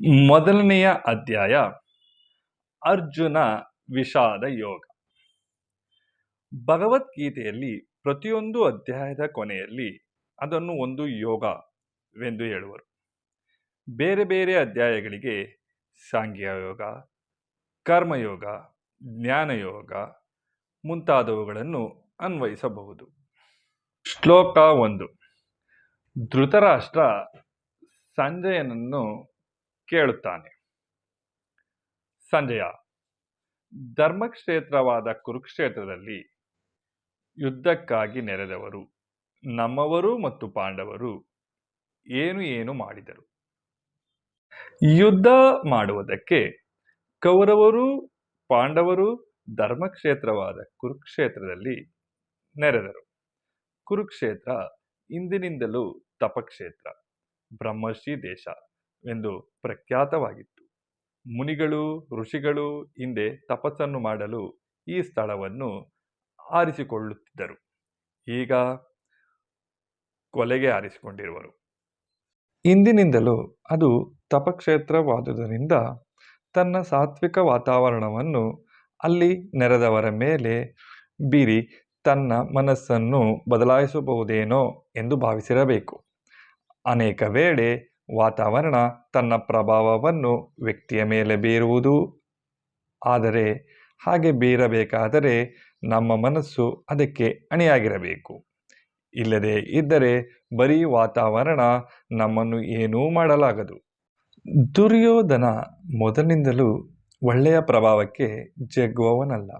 ಮೊದಲನೆಯ ಅಧ್ಯಾಯ ಅರ್ಜುನ ವಿಷಾದ ಯೋಗ. ಭಗವದ್ಗೀತೆಯಲ್ಲಿ ಪ್ರತಿಯೊಂದು ಅಧ್ಯಾಯದ ಕೊನೆಯಲ್ಲಿ ಅದನ್ನು ಒಂದು ಯೋಗವೆಂದು ಹೇಳುವರು. ಬೇರೆ ಬೇರೆ ಅಧ್ಯಾಯಗಳಿಗೆ ಸಾಂಖ್ಯಯೋಗ, ಕರ್ಮಯೋಗ, ಜ್ಞಾನಯೋಗ ಮುಂತಾದವುಗಳನ್ನು ಅನ್ವಯಿಸಬಹುದು. ಶ್ಲೋಕ 1. ಧೃತರಾಷ್ಟ್ರ ಸಂಜಯನನ್ನು ಕೇಳುತ್ತಾನೆ. ಸಂಜಯ, ಧರ್ಮಕ್ಷೇತ್ರವಾದ ಕುರುಕ್ಷೇತ್ರದಲ್ಲಿ ಯುದ್ಧಕ್ಕಾಗಿ ನೆರೆದವರು ನಮ್ಮವರು ಮತ್ತು ಪಾಂಡವರು ಏನು ಏನು ಮಾಡಿದರು? ಯುದ್ಧ ಮಾಡುವುದಕ್ಕೆ ಕೌರವರು ಪಾಂಡವರು ಧರ್ಮಕ್ಷೇತ್ರವಾದ ಕುರುಕ್ಷೇತ್ರದಲ್ಲಿ ನೆರೆದರು. ಕುರುಕ್ಷೇತ್ರ ಇಂದಿನಿಂದಲೂ ತಪಕ್ಷೇತ್ರ, ಬ್ರಹ್ಮರ್ಷಿ ದೇಶ ಎಂದು ಪ್ರಖ್ಯಾತವಾಗಿತ್ತು. ಮುನಿಗಳು ಋಷಿಗಳು ಹಿಂದೆ ತಪಸ್ಸನ್ನು ಮಾಡಲು ಈ ಸ್ಥಳವನ್ನು ಆರಿಸಿಕೊಳ್ಳುತ್ತಿದ್ದರು. ಈಗ ಕೊಲೆಗೆ ಆರಿಸಿಕೊಂಡಿರುವರು. ಇಂದಿನಿಂದಲೂ ಅದು ತಪಕ್ಷೇತ್ರವಾದುದರಿಂದ ತನ್ನ ಸಾತ್ವಿಕ ವಾತಾವರಣವನ್ನು ಅಲ್ಲಿ ನೆರೆದವರ ಮೇಲೆ ಬೀರಿ ತನ್ನ ಮನಸ್ಸನ್ನು ಬದಲಾಯಿಸಬಹುದೇನೋ ಎಂದು ಭಾವಿಸಿರಬೇಕು. ಅನೇಕ ವೇಳೆ ವಾತಾವರಣ ತನ್ನ ಪ್ರಭಾವವನ್ನು ವ್ಯಕ್ತಿಯ ಮೇಲೆ ಬೀರುವುದು. ಆದರೆ ಹಾಗೆ ಬೀರಬೇಕಾದರೆ ನಮ್ಮ ಮನಸ್ಸು ಅದಕ್ಕೆ ಅಣಿಯಾಗಿರಬೇಕು. ಇಲ್ಲದೆ ಇದ್ದರೆ ಬರೀ ವಾತಾವರಣ ನಮ್ಮನ್ನು ಏನೂ ಮಾಡಲಾಗದು. ದುರ್ಯೋಧನ ಮೊದಲಿನಿಂದಲೂ ಒಳ್ಳೆಯ ಪ್ರಭಾವಕ್ಕೆ ಜಗ್ಗುವವನಲ್ಲ.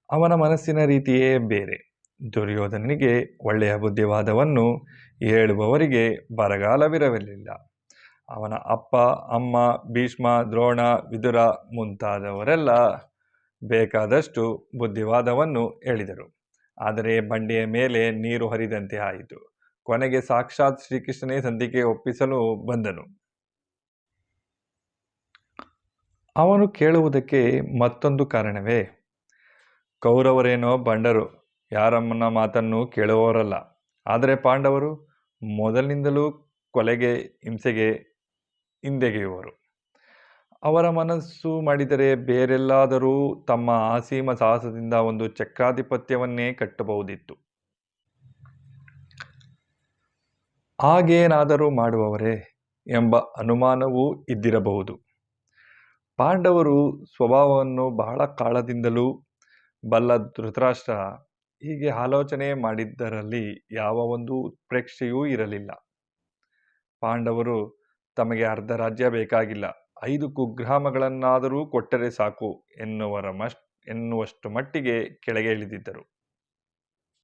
ಅವನ ಮನಸ್ಸಿನ ರೀತಿಯೇ ಬೇರೆ. ದುರ್ಯೋಧನನಿಗೆ ಒಳ್ಳೆಯ ಬುದ್ಧಿವಾದವನ್ನು ಹೇಳುವವರಿಗೆ ಬರಗಾಲವಿರಲಿಲ್ಲ. ಅವನ ಅಪ್ಪ ಅಮ್ಮ ಭೀಷ್ಮ, ದ್ರೋಣ, ವಿದುರ ಮುಂತಾದವರೆಲ್ಲ ಬೇಕಾದಷ್ಟು ಬುದ್ಧಿವಾದವನ್ನು ಹೇಳಿದರು. ಆದರೆ ಬಂಡೆಯ ಮೇಲೆ ನೀರು ಹರಿದಂತೆ ಆಯಿತು. ಕೊನೆಗೆ ಸಾಕ್ಷಾತ್ ಶ್ರೀಕೃಷ್ಣನೇ ಸಂಧಿಗೆ ಒಪ್ಪಿಸಲು ಬಂದನು. ಅವನು ಕೇಳುವುದಕ್ಕೆ ಮತ್ತೊಂದು ಕಾರಣವೇ? ಕೌರವರೇನೋ ಬಂಡರು, ಯಾರಮ್ಮನ ಮಾತನ್ನು ಕೇಳುವವರಲ್ಲ. ಆದರೆ ಪಾಂಡವರು ಮೊದಲಿನಿಂದಲೂ ಕೊಲೆಗೆ ಹಿಂಸೆಗೆ ಹಿಂದೆಗೆಯುವರು. ಅವರ ಮನಸ್ಸು ಮಾಡಿದರೆ ಬೇರೆಲ್ಲಾದರೂ ತಮ್ಮ ಆಸೀಮ ಸಾಹಸದಿಂದ ಒಂದು ಚಕ್ರಾಧಿಪತ್ಯವನ್ನೇ ಕಟ್ಟಬಹುದಿತ್ತು. ಹಾಗೇನಾದರೂ ಮಾಡುವವರೇ ಎಂಬ ಅನುಮಾನವೂ ಇದ್ದಿರಬಹುದು. ಪಾಂಡವರು ಸ್ವಭಾವವನ್ನು ಬಹಳ ಕಾಲದಿಂದಲೂ ಬಲ್ಲ ಧೃತರಾಷ್ಟ್ರ ಹೀಗೆ ಆಲೋಚನೆ ಮಾಡಿದ್ದರಲ್ಲಿ ಯಾವ ಒಂದು ಉತ್ಪ್ರೇಕ್ಷೆಯೂ ಇರಲಿಲ್ಲ. ಪಾಂಡವರು ತಮಗೆ ಅರ್ಧ ರಾಜ್ಯ ಬೇಕಾಗಿಲ್ಲ, 5 ಕುಗ್ರಾಮಗಳನ್ನಾದರೂ ಕೊಟ್ಟರೆ ಸಾಕು ಎನ್ನುವಷ್ಟು ಮಟ್ಟಿಗೆ ಕೆಳಗೆ ಇಳಿದಿದ್ದರು.